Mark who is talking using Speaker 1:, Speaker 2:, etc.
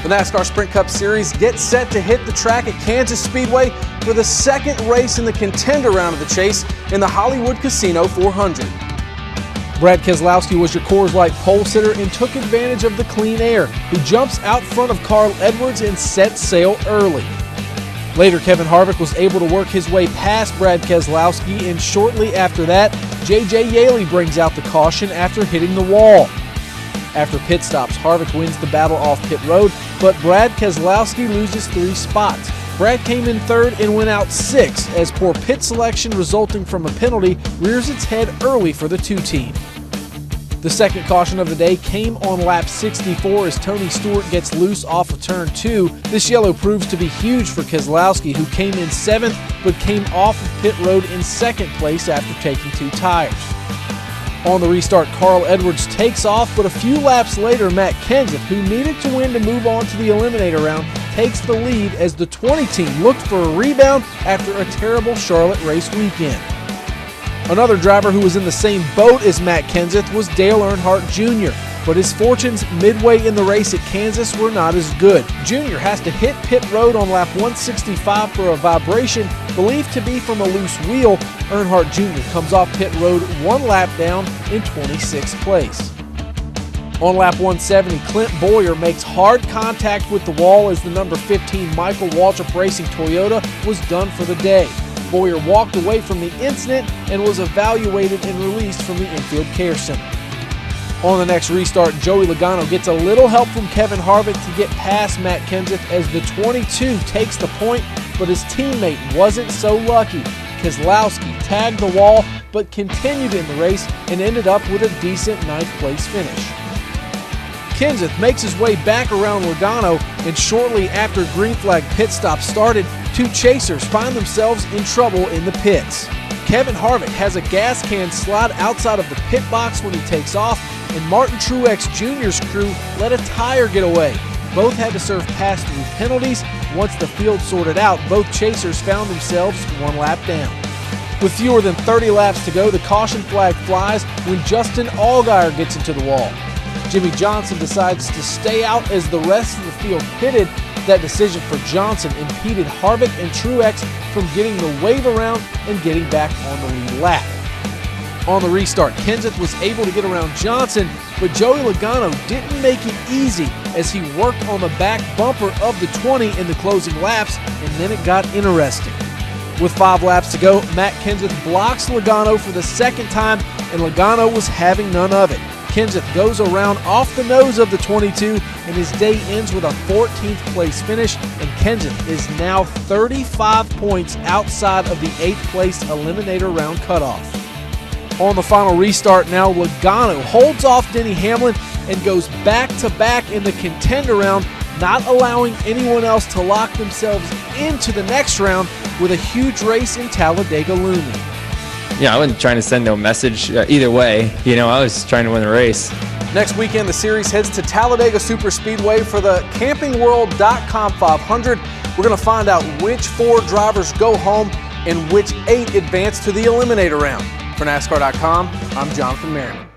Speaker 1: The NASCAR Sprint Cup Series gets set to hit the track at Kansas Speedway for the second race in the contender round of the chase in the Hollywood Casino 400. Brad Keselowski was your Coors Light pole sitter and took advantage of the clean air. He jumps out front of Carl Edwards and sets sail early. Later, Kevin Harvick was able to work his way past Brad Keselowski, and shortly after that, J.J. Yeley brings out the caution after hitting the wall. After pit stops, Harvick wins the battle off pit road, but Brad Keselowski loses 3 spots. Brad came in third and went out 6th as poor pit selection resulting from a penalty rears its head early for the 2 team. The second caution of the day came on lap 64 as Tony Stewart gets loose off of turn 2. This yellow proves to be huge for Keselowski, who came in 7th but came off of pit road in 2nd place after taking 2 tires. On the restart, Carl Edwards takes off, but a few laps later, Matt Kenseth, who needed to win to move on to the Eliminator round, takes the lead as the 20 team looked for a rebound after a terrible Charlotte race weekend. Another driver who was in the same boat as Matt Kenseth was Dale Earnhardt Jr., but his fortunes midway in the race at Kansas were not as good. Jr. has to hit pit road on lap 165 for a vibration believed to be from a loose wheel. Earnhardt Jr. comes off pit road 1 lap down in 26th place. On lap 170, Clint Bowyer makes hard contact with the wall as the number 15 Michael Waltrip Racing Toyota was done for the day. Bowyer walked away from the incident and was evaluated and released from the infield care center. On the next restart, Joey Logano gets a little help from Kevin Harvick to get past Matt Kenseth as the 22 takes the point, but his teammate wasn't so lucky. Keselowski tagged the wall but continued in the race and ended up with a decent 9th place finish. Kenseth makes his way back around Logano, and shortly after green flag pit stop started, 2 chasers find themselves in trouble in the pits. Kevin Harvick has a gas can slide outside of the pit box when he takes off, and Martin Truex Jr.'s crew let a tire get away. Both had to serve pass-through penalties. Once the field sorted out, both chasers found themselves 1 lap down. With fewer than 30 laps to go, the caution flag flies when Justin Allgaier gets into the wall. Jimmy Johnson decides to stay out as the rest of the field pitted. That decision for Johnson impeded Harvick and Truex from getting the wave around and getting back on the lead lap. On the restart, Kenseth was able to get around Johnson, but Joey Logano didn't make it easy as he worked on the back bumper of the 20 in the closing laps, and then it got interesting. With 5 laps to go, Matt Kenseth blocks Logano for the 2nd time, and Logano was having none of it. Kenseth goes around off the nose of the 22, and his day ends with a 14th place finish, and Kenseth is now 35 points outside of the 8th place Eliminator round cutoff. On the final restart now, Logano holds off Denny Hamlin and goes back-to-back in the contender round, not allowing anyone else to lock themselves into the next round with a huge race in Talladega looming.
Speaker 2: Yeah, I wasn't trying to send no message either way. I was trying to win the race.
Speaker 1: Next weekend, the series heads to Talladega Superspeedway for the CampingWorld.com 500. We're going to find out which 4 drivers go home and which 8 advance to the Eliminator round. For NASCAR.com, I'm Jonathan Merriman.